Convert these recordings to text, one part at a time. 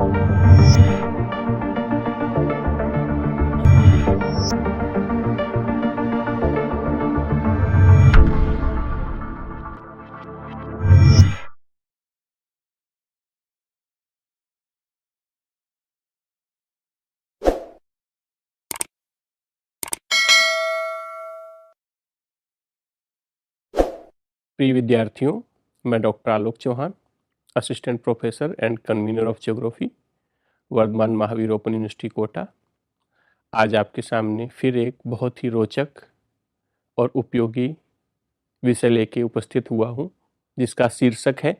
प्रिय विद्यार्थियों, मैं doctor Alok Chauhan, assistant professor and convener of geography, Vardhaman Mahavir open university Kota. आज आपके सामने फिर एक बहुत ही रोचक और उपयोगी विषय लेके उपस्थित हुआ हूँ, जिसका शीर्षक है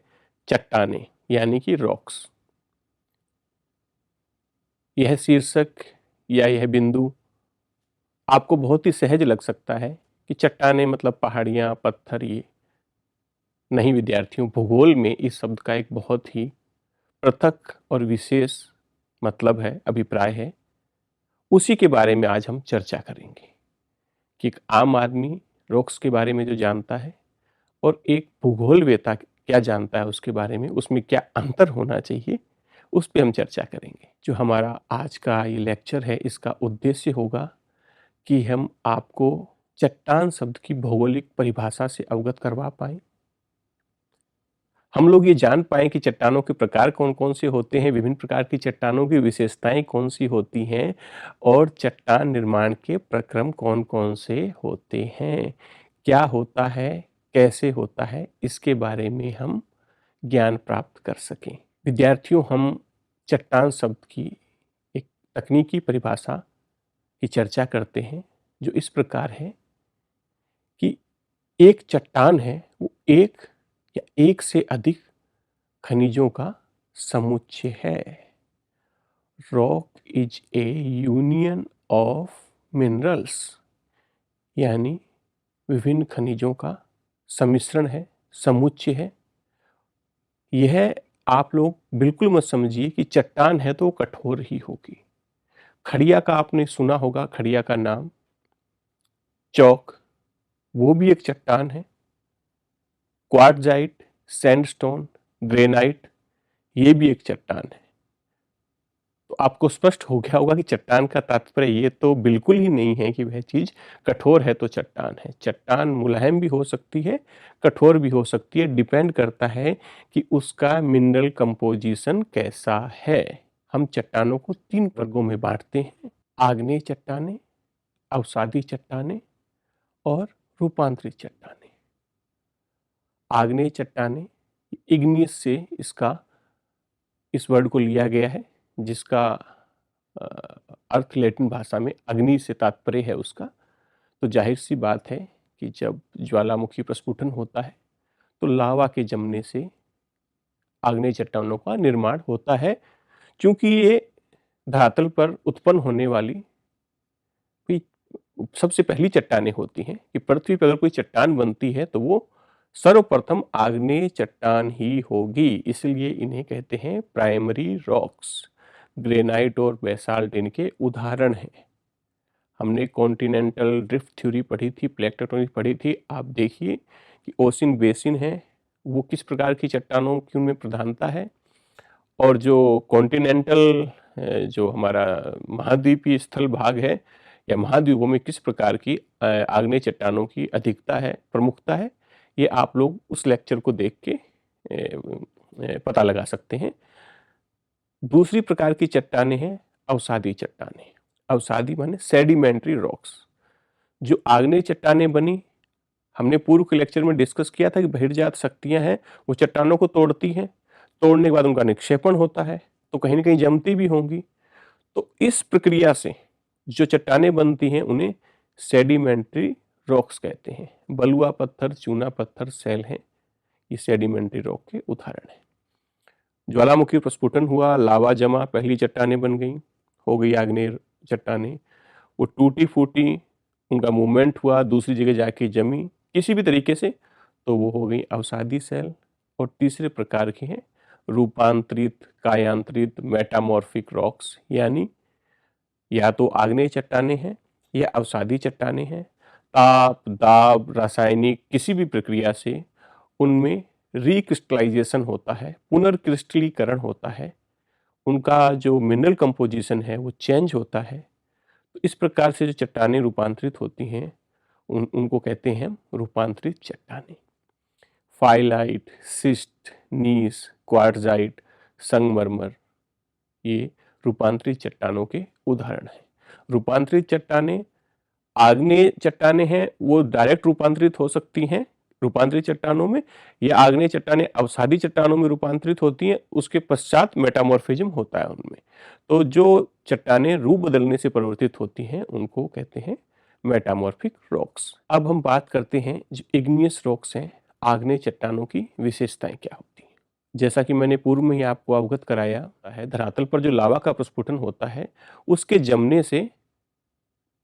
चट्टानें यानी कि रॉक्स। यह शीर्षक या यह बिंदु आपको बहुत ही सहज लग सकता है कि चट्टानें मतलब पहाड़ियाँ, पत्थर। ये नहीं विद्यार्थियों, भूगोल में इस शब्द का एक बहुत ही पृथक और विशेष मतलब है, अभिप्राय है। उसी के बारे में आज हम चर्चा करेंगे कि एक आम आदमी रॉक्स के बारे में जो जानता है और एक भूगोलवेता क्या जानता है उसके बारे में, उसमें क्या अंतर होना चाहिए, उस पर हम चर्चा करेंगे। जो हमारा आज का ये लेक्चर है, इसका उद्देश्य होगा कि हम आपको चट्टान शब्द की भौगोलिक परिभाषा से अवगत करवा पाएं। हम लोग ये जान पाएं कि चट्टानों के प्रकार कौन कौन से होते हैं, विभिन्न प्रकार की चट्टानों की विशेषताएं कौन सी होती हैं और चट्टान निर्माण के प्रक्रम कौन कौन से होते हैं, क्या होता है, कैसे होता है, इसके बारे में हम ज्ञान प्राप्त कर सकें। विद्यार्थियों, हम चट्टान शब्द की एक तकनीकी परिभाषा की चर्चा करते हैं, जो इस प्रकार है कि एक चट्टान है वो एक या एक से अधिक खनिजों का समुच्चय है। Rock is A union of minerals, यानी विभिन्न खनिजों का सम्मिश्रण है, समुच्चय है। यह आप लोग बिल्कुल मत समझिए कि चट्टान है तो कठोर ही होगी। खड़िया का आपने सुना होगा, खड़िया का नाम, चौक, वो भी एक चट्टान है। क्वार्टजाइट, सैंडस्टोन, ग्रेनाइट, ये भी एक चट्टान है। तो आपको स्पष्ट हो गया होगा कि चट्टान का तात्पर्य ये तो बिल्कुल ही नहीं है कि वह चीज कठोर है तो चट्टान है। चट्टान मुलायम भी हो सकती है, कठोर भी हो सकती है, डिपेंड करता है कि उसका मिनरल कंपोजिशन कैसा है। हम चट्टानों को 3 वर्गों में बांटते हैं: आग्नेय चट्टानें, अवसादी चट्टानें और रूपांतरित चट्टानें। आग्नेय चट्टानें, इग्नियस से इस वर्ड को लिया गया है, जिसका अर्थ लैटिन भाषा में अग्नि से तात्पर्य है उसका। तो जाहिर सी बात है कि जब ज्वालामुखी प्रस्फुटन होता है तो लावा के जमने से आग्नेय चट्टानों का निर्माण होता है। क्योंकि ये धरातल पर उत्पन्न होने वाली भी सबसे पहली चट्टानें होती हैं कि पृथ्वी पर अगर कोई चट्टान बनती है तो वो सर्वप्रथम आग्नेय चट्टान ही होगी। इसलिए इन्हें कहते हैं प्राइमरी रॉक्स। ग्रेनाइट और बेसाल्ट इनके उदाहरण हैं। हमने कॉन्टिनेंटल ड्रिफ्ट थ्योरी पढ़ी थी, प्लेट टेक्टोनिक्स पढ़ी थी। आप देखिए कि ओशन बेसिन है वो किस प्रकार की चट्टानों की उनमें प्रधानता है, और जो कॉन्टिनेंटल जो हमारा महाद्वीपीय स्थल भाग है या महाद्वीपों में किस प्रकार की आग्नेय चट्टानों की अधिकता है, प्रमुखता है, ये आप लोग उस लेक्चर को देख के पता लगा सकते हैं। दूसरी प्रकार की चट्टानें हैं अवसादी चट्टानें। अवसादी माने सेडिमेंट्री रॉक्स। जो आग्नेय चट्टानें बनी, हमने पूर्व के लेक्चर में डिस्कस किया था कि बहिर्जात शक्तियां हैं, वो चट्टानों को तोड़ती हैं, तोड़ने के बाद उनका निक्षेपण होता है तो कहीं ना कहीं जमती भी होंगी। तो इस प्रक्रिया से जो चट्टानें बनती हैं उन्हें सेडिमेंट्री रॉक्स कहते हैं। बलुआ पत्थर, चूना पत्थर, सैल हैं, ये सेडिमेंट्री रॉक के उदाहरण हैं। ज्वालामुखी प्रस्फुटन हुआ, लावा जमा, पहली चट्टानें बन गई, हो गई आग्नेय चट्टानें। वो टूटी फूटी, उनका मूवमेंट हुआ, दूसरी जगह जाके जमी किसी भी तरीके से, तो वो हो गई अवसादी सेल। और तीसरे प्रकार के हैं रूपांतरित, कायांतरित, मेटामॉर्फिक रॉक्स, यानी या तो आग्नेय चट्टानें हैं या अवसादी चट्टानें हैं। ताप, दाब, रासायनिक किसी भी प्रक्रिया से उनमें रिक्रिस्टलाइजेशन होता है, पुनर्क्रिस्टलीकरण होता है, उनका जो मिनरल कंपोजिशन है वो चेंज होता है। तो इस प्रकार से जो चट्टानें रूपांतरित होती हैं उनको कहते हैं रूपांतरित चट्टानें। फाइलाइट, सिस्ट, नीस, क्वार्टजाइट, संगमरमर ये रूपांतरित चट्टानों के उदाहरण हैं। रूपांतरित चट्टानें आग्नेय चट्टानें हैं, वो डायरेक्ट रूपांतरित हो सकती हैं रूपांतरित चट्टानों में, या आग्नेय चट्टानें अवसादी चट्टानों में रूपांतरित होती हैं, उसके पश्चात मेटामॉर्फिज्म होता है उनमें। तो जो चट्टानें रूप बदलने से परिवर्तित होती हैं उनको कहते हैं मेटामॉर्फिक रॉक्स। अब हम बात करते हैं जो इग्नियस रॉक्स हैं, आग्नेय चट्टानों की विशेषताएं क्या होती हैं। जैसा कि मैंने पूर्व में ही आपको अवगत कराया है, धरातल पर जो लावा का प्रस्फुटन होता है उसके जमने से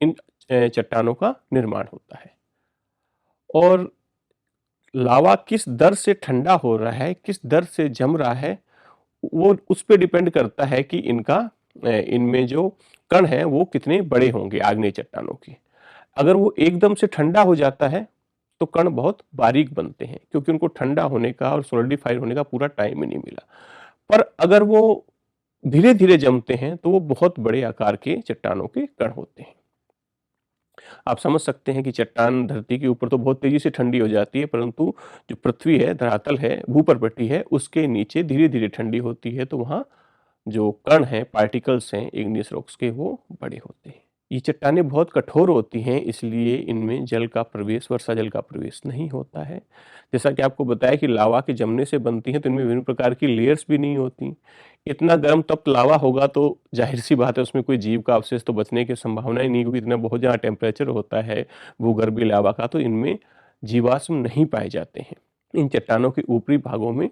इन चट्टानों का निर्माण होता है। और लावा किस दर से ठंडा हो रहा है, किस दर से जम रहा है, वो उस पे डिपेंड करता है कि इनमें जो कण हैं वो कितने बड़े होंगे आग्नेय चट्टानों के। अगर वो एकदम से ठंडा हो जाता है तो कण बहुत बारीक बनते हैं, क्योंकि उनको ठंडा होने का और सॉलिडिफाई होने का पूरा टाइम ही नहीं मिला। पर अगर वो धीरे धीरे जमते हैं तो वो बहुत बड़े आकार के चट्टानों के कण होते हैं। आप समझ सकते हैं कि चट्टान धरती के ऊपर तो बहुत तेजी से ठंडी हो जाती है, परंतु जो पृथ्वी है, धरातल है, भूपर्पट्टी है, उसके नीचे धीरे धीरे ठंडी होती है, तो वहाँ जो कण हैं, पार्टिकल्स हैं इग्नियस रॉक्स के, वो बड़े होते हैं। ये चट्टानें बहुत कठोर होती हैं, इसलिए इनमें जल का प्रवेश, वर्षा जल का प्रवेश नहीं होता है। जैसा कि आपको बताया कि लावा के जमने से बनती हैं, तो इनमें विभिन्न प्रकार की लेयर्स भी नहीं होती। इतना गर्म तप्त लावा होगा तो जाहिर सी बात है उसमें कोई जीव का अवशेष तो बचने की संभावना ही नहीं, क्योंकि इतना बहुत ज़्यादा टेम्परेचर होता है भूगर्भीय लावा का, तो इनमें जीवाश्म नहीं पाए जाते हैं। इन चट्टानों के ऊपरी भागों में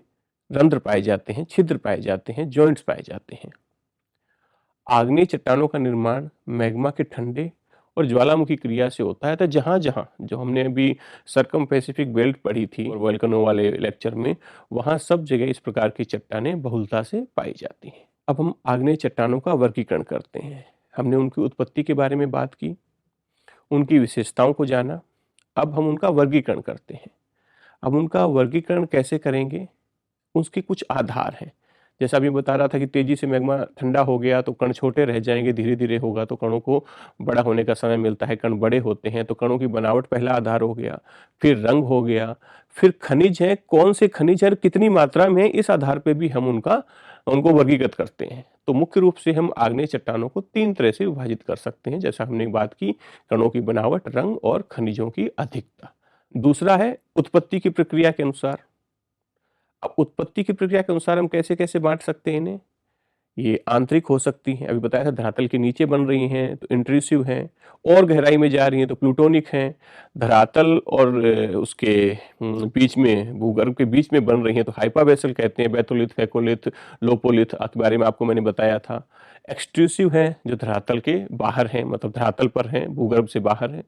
रंध्र पाए जाते हैं, छिद्र पाए जाते हैं, जॉइंट्स पाए जाते हैं। आग्नेय चट्टानों का निर्माण मैग्मा के ठंडे और ज्वालामुखी क्रिया से होता है। तो जहाँ जहाँ जो हमने अभी सरकम पैसिफिक बेल्ट पढ़ी थी और वोल्केनो वाले लेक्चर में, वहाँ सब जगह इस प्रकार की चट्टानें बहुलता से पाई जाती हैं। अब हम आग्नेय चट्टानों का वर्गीकरण करते हैं। हमने उनकी उत्पत्ति के बारे में बात की, उनकी विशेषताओं को जाना, अब हम उनका वर्गीकरण करते हैं। अब उनका वर्गीकरण कैसे करेंगे, उसके कुछ आधार हैं। जैसा अभी बता रहा था कि तेजी से मैग्मा ठंडा हो गया तो कण छोटे रह जाएंगे, धीरे धीरे होगा तो कणों को बड़ा होने का समय मिलता है, कण बड़े होते हैं, तो कणों की बनावट पहला आधार हो गया, फिर रंग हो गया, फिर खनिज है, कौन से खनिज है, कितनी मात्रा में, इस आधार पे भी हम उनको वर्गीकृत करते हैं। तो मुख्य रूप से हम आग्नेय चट्टानों को 3 तरह से विभाजित कर सकते हैं, जैसा हमने बात की, कणों की बनावट, रंग और खनिजों की अधिकता। दूसरा है उत्पत्ति की प्रक्रिया के अनुसार। अब उत्पत्ति की प्रक्रिया के अनुसार हम कैसे कैसे बांट सकते हैं इन्हें। ये आंतरिक हो सकती हैं, अभी बताया था धरातल के नीचे बन रही हैं तो इंट्रूसिव हैं, और गहराई में जा रही हैं तो प्लूटोनिक हैं, धरातल और उसके बीच में, भूगर्भ के बीच में बन रही हैं तो हाइपावेसल कहते हैं, बैथोलिथ, फेकोलिथ, लोपोलिथ के बारे में आपको मैंने बताया था। एक्सट्रूसिव हैं जो धरातल के बाहर हैं, मतलब धरातल पर हैं, भूगर्भ से बाहर हैं।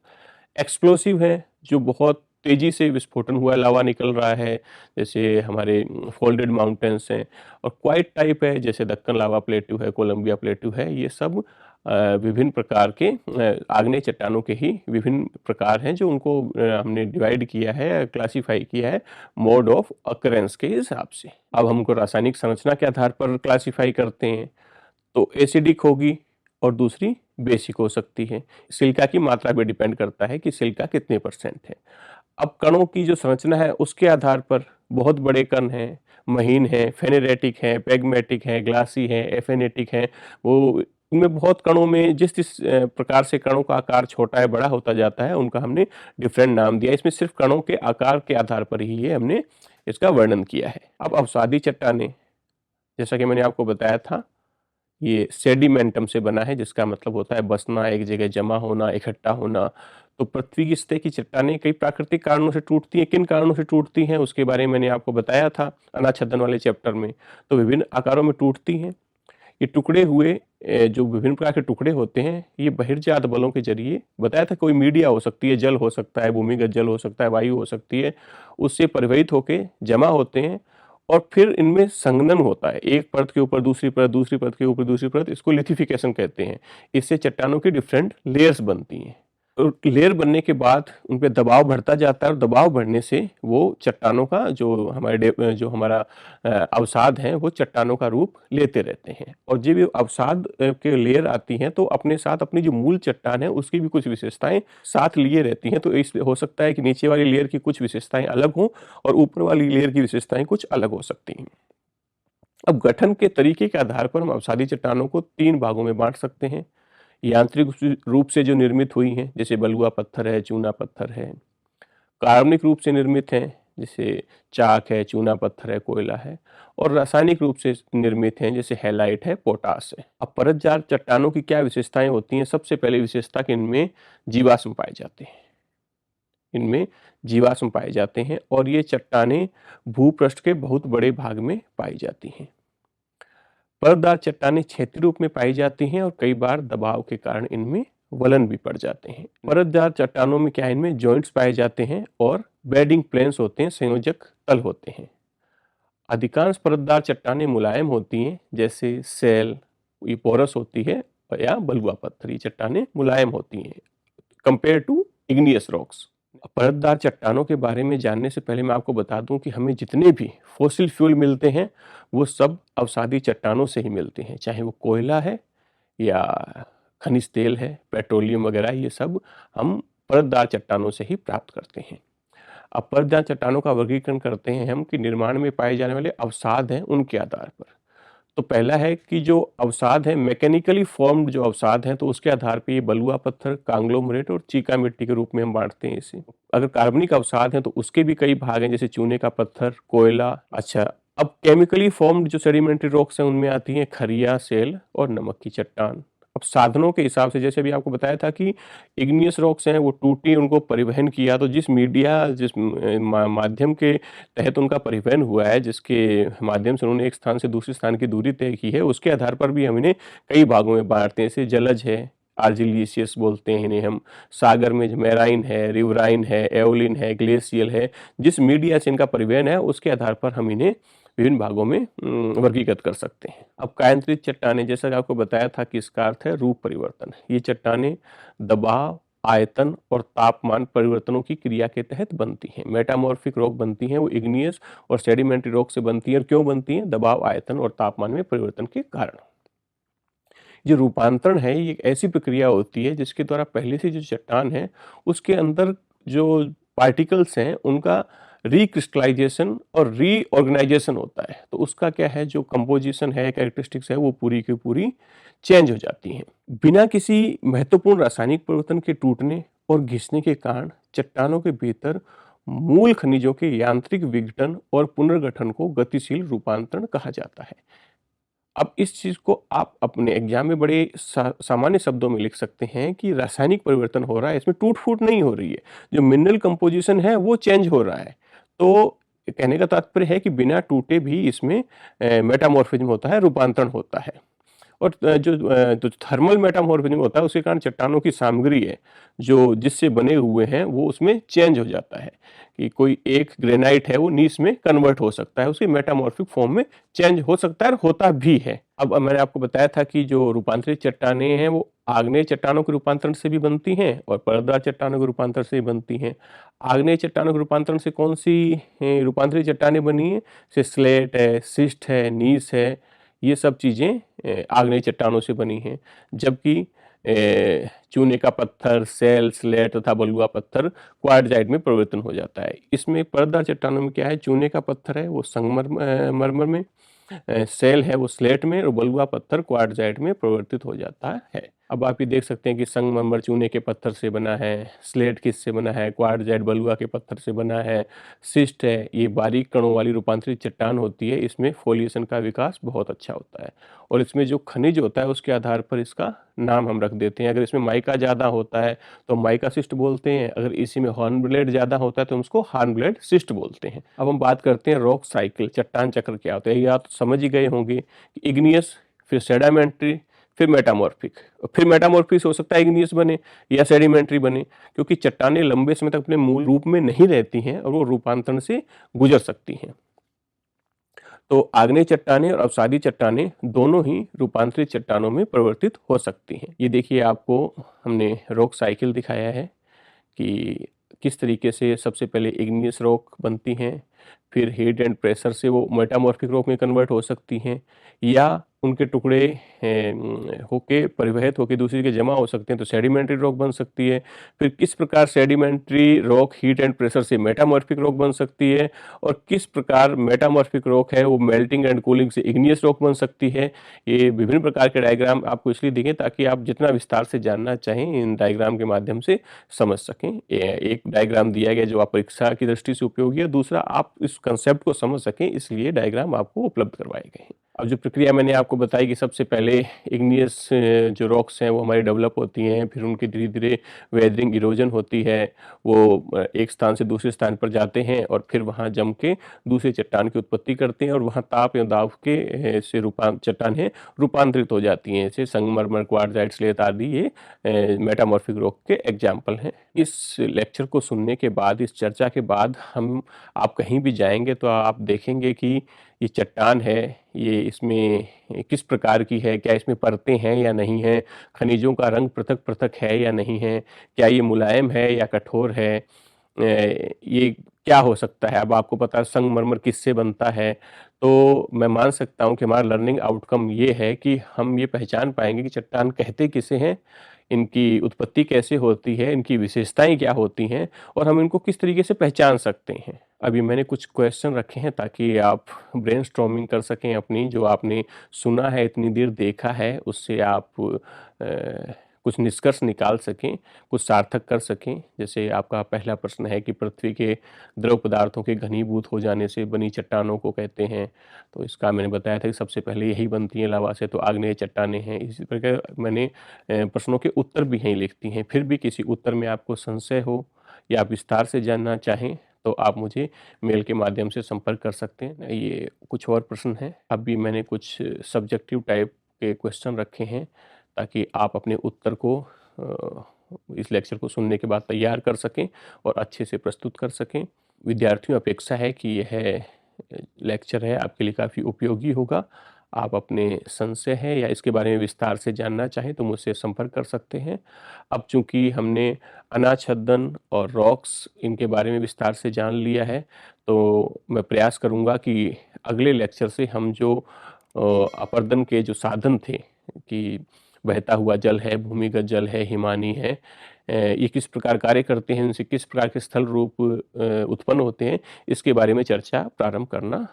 एक्सप्लोसिव है जो बहुत तेजी से विस्फोटन हुआ लावा निकल रहा है, जैसे हमारे फोल्डेड माउंटेन्स हैं। और क्वाइट टाइप है, जैसे दक्कन लावा प्लेट्यू है, कोलंबिया प्लेट्यू है। ये सब विभिन्न प्रकार के आग्नेय चट्टानों के ही विभिन्न प्रकार हैं, जो उनको हमने डिवाइड किया है, क्लासिफाई किया है मोड ऑफ अकरेंस के हिसाब से। अब हमको रासायनिक संरचना के आधार पर क्लासिफाई करते हैं, तो एसिडिक होगी और दूसरी बेसिक हो सकती है। सिलिका की मात्रा पे डिपेंड करता है कि सिलिका कितने परसेंट है। अब कणों की जो संरचना है उसके आधार पर बहुत बड़े कण हैं, महीन हैं, फेनेरेटिक हैं, पैग्मेटिक हैं, ग्लासी हैं, एफेनेटिक हैं। वो इनमें बहुत कणों में जिस जिस प्रकार से कणों का आकार छोटा है, बड़ा होता जाता है, उनका हमने डिफरेंट नाम दिया। इसमें सिर्फ कणों के आकार के आधार पर ही ये हमने इसका वर्णन किया है। अब अवसादी चट्टानें, जैसा कि मैंने आपको बताया था, ये सेडिमेंटम से बना है, जिसका मतलब होता है बसना, एक जगह जमा होना, इकट्ठा होना। तो पृथ्वी की सतह की चट्टानें कई प्राकृतिक कारणों से टूटती हैं। किन कारणों से टूटती हैं उसके बारे में मैंने आपको बताया था अनाच्छादन वाले चैप्टर में। तो विभिन्न आकारों में टूटती हैं। ये टुकड़े हुए जो विभिन्न प्रकार के टुकड़े होते हैं, ये बहिर्जात बलों के जरिए, बताया था कोई मीडिया हो सकती है, जल हो सकता है, भूमिगत जल हो सकता है, वायु हो सकती है, उससे परिवहित होके जमा होते हैं और फिर इनमें संघनन होता है, एक परत के ऊपर दूसरी परत, दूसरी परत के ऊपर दूसरी परत, इसको लिथिफिकेशन कहते हैं। इससे चट्टानों की डिफरेंट लेयर्स बनती हैं। लेयर बनने के बाद उन पे दबाव बढ़ता जाता है और दबाव बढ़ने से वो चट्टानों का जो हमारा अवसाद हैं वो चट्टानों का रूप लेते रहते हैं। और जब ये अवसाद के लेयर आती हैं तो अपने साथ अपनी जो मूल चट्टान है उसकी भी कुछ विशेषताएं साथ लिए रहती हैं। तो इस हो सकता है कि नीचे वाली लेयर की कुछ विशेषताएं अलग हों और ऊपर वाली लेयर की विशेषताएं कुछ अलग हो सकती हैं। अब गठन के तरीके के आधार पर हम अवसादी चट्टानों को 3 भागों में बांट सकते हैं। यांत्रिक रूप से जो निर्मित हुई हैं, जैसे बलुआ पत्थर है, चूना पत्थर है। कार्बनिक रूप से निर्मित हैं, जैसे चाक है, चूना पत्थर है, कोयला है। और रासायनिक रूप से निर्मित हैं, जैसे हैलाइट है, पोटास है। अब परतदार चट्टानों की क्या विशेषताएं होती हैं? सबसे पहले विशेषता कि इनमें जीवाश्म पाए जाते हैं। इनमें जीवाश्म पाए जाते हैं और ये चट्टानें भूपृष्ठ के बहुत बड़े भाग में पाई जाती हैं। परतदार चट्टानें क्षैतिज रूप में पाई जाती हैं और कई बार दबाव के कारण इनमें वलन भी पड़ जाते हैं। परतदार चट्टानों में क्या है, इनमें जॉइंट्स पाए जाते हैं और बेडिंग प्लेन्स होते हैं, संयोजक तल होते हैं। अधिकांश परतदार चट्टानें मुलायम होती हैं, जैसे सेल, ये पोरस होती है, या बलुआ पत्थर, ये चट्टानें मुलायम होती हैं कंपेयर टू इग्नियस रॉक्स। परतदार चट्टानों के बारे में जानने से पहले मैं आपको बता दूं कि हमें जितने भी फॉसिल फ्यूल मिलते हैं वो सब अवसादी चट्टानों से ही मिलते हैं, चाहे वो कोयला है या खनिज तेल है, पेट्रोलियम वगैरह, ये सब हम परतदार चट्टानों से ही प्राप्त करते हैं। अब परतदार चट्टानों का वर्गीकरण करते हैं हम कि निर्माण में पाए जाने वाले अवसाद हैं उनके आधार पर। तो पहला है कि जो अवसाद है, मैकेनिकली फॉर्म्ड जो अवसाद हैं, तो उसके आधार पे ये बलुआ पत्थर, कांग्लोमरेट और चीका मिट्टी के रूप में हम बांटते हैं इसे। अगर कार्बनिक अवसाद हैं तो उसके भी कई भाग हैं, जैसे चूने का पत्थर, कोयला। अच्छा, अब केमिकली फॉर्म्ड जो सेडिमेंट्री रॉक्स हैं उनमें आती हैं खरिया, सेल और नमक की चट्टान। अब साधनों के हिसाब से, जैसे अभी आपको बताया था कि इग्नियस रॉक्स हैं वो टूटी, उनको परिवहन किया, तो जिस माध्यम के तहत उनका परिवहन हुआ है, जिसके माध्यम से उन्होंने एक स्थान से दूसरे स्थान की दूरी तय की है, उसके आधार पर भी हम इन्हें कई भागों में बांटते हैं। जैसे जलज है, आर्जिलिशियस बोलते हैं इन्हें हम। सागर में मैराइन है, रिवराइन है, एओलिन है, ग्लेशियल है। जिस मीडिया से इनका परिवहन है उसके आधार पर हम इन्हें विभिन्न भागों में वर्गीकृत कर सकते हैं। अब कायांतरित चट्टानें, जैसा कि आपको बताया था कि इसका अर्थ है रूप परिवर्तन। ये चट्टानें दबाव, आयतन और तापमान परिवर्तनों की क्रिया के तहत बनती हैं। मेटामॉर्फिक रॉक बनती हैं, वो इग्नियस और सेडिमेंट्री रॉक से बनती हैं। और क्यों बनती हैं? दबाव, आयतन और तापमान में परिवर्तन के कारण। जो रूपांतरण है ये एक ऐसी प्रक्रिया होती है जिसके द्वारा पहले से जो चट्टान है उसके अंदर जो पार्टिकल्स हैं उनका रिक्रिस्टलाइजेशन और रीऑर्गेनाइजेशन होता है। तो उसका क्या है, जो कंपोजिशन है, कैरेक्टरिस्टिक्स है, वो पूरी की पूरी चेंज हो जाती हैं। बिना किसी महत्वपूर्ण रासायनिक परिवर्तन के टूटने और घिसने के कारण चट्टानों के भीतर मूल खनिजों के यांत्रिक विघटन और पुनर्गठन को गतिशील रूपांतरण कहा जाता है। अब इस चीज को आप अपने एग्जाम में बड़े सामान्य शब्दों में लिख सकते हैं कि रासायनिक परिवर्तन हो रहा है, इसमें टूट फूट नहीं हो रही है, जो मिनरल कंपोजिशन है वो चेंज हो रहा है। तो कहने का तात्पर्य है कि बिना टूटे भी इसमें मेटामॉर्फिज्म होता है, रूपांतरण होता है। और जो थर्मल मेटामॉर्फिज्म होता है उसके कारण चट्टानों की सामग्री है जो जिससे बने हुए हैं वो उसमें चेंज हो जाता है, कि कोई एक ग्रेनाइट है वो नीस में कन्वर्ट हो सकता है, उसके मेटामॉर्फिक फॉर्म में चेंज हो सकता है और होता भी है। अब मैंने आपको बताया था कि जो रूपांतरित चट्टानें हैं वो आग्नेय चट्टानों के रूपांतरण से भी बनती हैं और परतदार चट्टानों के रूपांतरण से भी बनती हैं। आग्नेय चट्टानों के रूपांतरण से कौन सी रूपांतरित चट्टानें बनी है? जैसे स्लेट है, सिस्ट है, नीस है, ये सब चीज़ें आग्नेय चट्टानों से बनी हैं। जबकि चूने का पत्थर, सेल, स्लेट तथा बलुआ पत्थर क्वार्टजाइट में परिवर्तन हो जाता है। इसमें परतदार चट्टानों में क्या है, चूने का पत्थर है वो संगमरमर में, सेल है वो स्लेट में और बलुआ पत्थर क्वार्टजाइट में परिवर्तित हो जाता है। अब आप ये देख सकते हैं कि संगमरमर चूने के पत्थर से बना है, स्लेट किससे बना है, क्वार्टजाइट बलुआ के पत्थर से बना है, सिस्ट है ये बारीक कणों वाली रूपांतरित चट्टान होती है, इसमें फोलिएशन का विकास बहुत अच्छा होता है और इसमें जो खनिज होता है उसके आधार पर इसका नाम हम रख देते हैं। अगर इसमें माइका ज़्यादा होता है तो माइका सिस्ट बोलते हैं, अगर इसी में हॉर्नब्लेड ज़्यादा होता है तो हम उसको हॉर्नब्लेड सिस्ट बोलते हैं। अब हम बात करते हैं रॉक साइकिल, चट्टान चक्र क्या होता है। ये आप समझ ही गए होंगे कि इग्नियस, फिर सेडिमेंट्री, फिर मेटामॉर्फिक, फिर मेटामॉर्फिक हो सकता है इग्नियस बने या सेडिमेंट्री बने, क्योंकि चट्टानें लंबे समय तक अपने मूल रूप में नहीं रहती हैं और वो रूपांतरण से गुजर सकती हैं। तो आग्नेय चट्टानें और अवसादी चट्टानें दोनों ही रूपांतरित चट्टानों में परिवर्तित हो सकती हैं। ये देखिए, आपको हमने रॉक साइकिल दिखाया है कि किस तरीके से सबसे पहले इग्नियस रॉक बनती हैं, फिर हीट एंड प्रेशर से वो मेटामॉर्फिक रॉक में कन्वर्ट हो सकती हैं, या उनके टुकड़े होके परिवहित होके दूसरी जगह जमा हो सकते हैं तो सेडिमेंट्री रॉक बन सकती है। फिर किस प्रकार sedimentary rock heat and pressure से मेटामॉर्फिक रॉक बन सकती है, और किस प्रकार मेटामॉर्फिक रॉक है वो मेल्टिंग एंड कूलिंग से इग्नियस रॉक बन सकती है। ये विभिन्न प्रकार के डायग्राम आपको इसलिए देखें ताकि आप जितना विस्तार से जानना चाहें इन डायग्राम के माध्यम से समझ सकें। एक डायग्राम दिया गया जो आप परीक्षा की दृष्टि से उपयोगी है, दूसरा आप इस कंसेप्ट को समझ सकें इसलिए डायग्राम आपको उपलब्ध करवाए गए हैं। अब जो प्रक्रिया मैंने आपको बताई कि सबसे पहले इग्नियस जो रॉक्स हैं वो हमारी डेवलप होती हैं, फिर उनकी धीरे धीरे वेदरिंग इरोजन होती है, वो एक स्थान से दूसरे स्थान पर जाते हैं और फिर वहाँ जम के दूसरे चट्टान की उत्पत्ति करते हैं, और वहाँ ताप या दाब के से चट्टानें रूपांतरित हो जाती हैं। जैसे संगमरमर, क्वार्टजाइट, स्लेट आदि ये मेटामॉर्फिक रॉक के एग्जाम्पल हैं। इस लेक्चर को सुनने के बाद, इस चर्चा के बाद आप कहीं भी जाएंगे तो आप देखेंगे कि ये चट्टान है, ये इसमें किस प्रकार की है, क्या इसमें परतें हैं या नहीं हैं, खनिजों का रंग पृथक पृथक है या नहीं है, क्या ये मुलायम है या कठोर है, ये क्या हो सकता है। अब आपको पता है संगमरमर किससे बनता है, तो मैं मान सकता हूँ कि हमारा लर्निंग आउटकम ये है कि हम ये पहचान पाएंगे कि चट्टान कहते किसे हैं, इनकी उत्पत्ति कैसे होती है, इनकी विशेषताएं क्या होती हैं, और हम इनको किस तरीके से पहचान सकते हैं। अभी मैंने कुछ क्वेश्चन रखे हैं ताकि आप ब्रेनस्टॉर्मिंग कर सकें अपनी, जो आपने सुना है, इतनी देर देखा है, उससे आप कुछ निष्कर्ष निकाल सकें, कुछ सार्थक कर सकें। जैसे आपका पहला प्रश्न है कि पृथ्वी के द्रव पदार्थों के घनीभूत हो जाने से बनी चट्टानों को कहते हैं, तो इसका मैंने बताया था कि सबसे पहले यही बनती हैं लावा से, तो आग्नेय चट्टानें हैं। इसी प्रकार मैंने प्रश्नों के उत्तर भी यहीं लिखती हैं। फिर भी किसी उत्तर में आपको संशय हो या आप विस्तार से जानना चाहें तो आप मुझे मेल के माध्यम से संपर्क कर सकते हैं। ये कुछ और प्रश्न हैं, अभी मैंने कुछ सब्जेक्टिव टाइप के क्वेश्चन रखे हैं ताकि आप अपने उत्तर को इस लेक्चर को सुनने के बाद तैयार कर सकें और अच्छे से प्रस्तुत कर सकें। विद्यार्थियों अपेक्षा है कि यह लेक्चर है आपके लिए काफ़ी उपयोगी होगा। आप अपने संशय है या इसके बारे में विस्तार से जानना चाहें तो मुझसे संपर्क कर सकते हैं। अब चूंकि हमने अनाच्छादन और रॉक्स इनके बारे में विस्तार से जान लिया है, तो मैं प्रयास करूंगा कि अगले लेक्चर से हम जो अपर्दन के जो साधन थे कि बहता हुआ जल है, भूमिगत जल है, हिमानी है, ये किस प्रकार कार्य करते हैं, इनसे किस प्रकार के स्थल रूप उत्पन्न होते हैं, इसके बारे में चर्चा प्रारंभ करना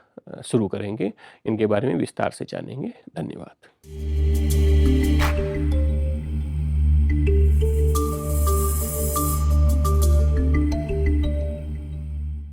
शुरू करेंगे। इनके बारे में विस्तार से जानेंगे। धन्यवाद।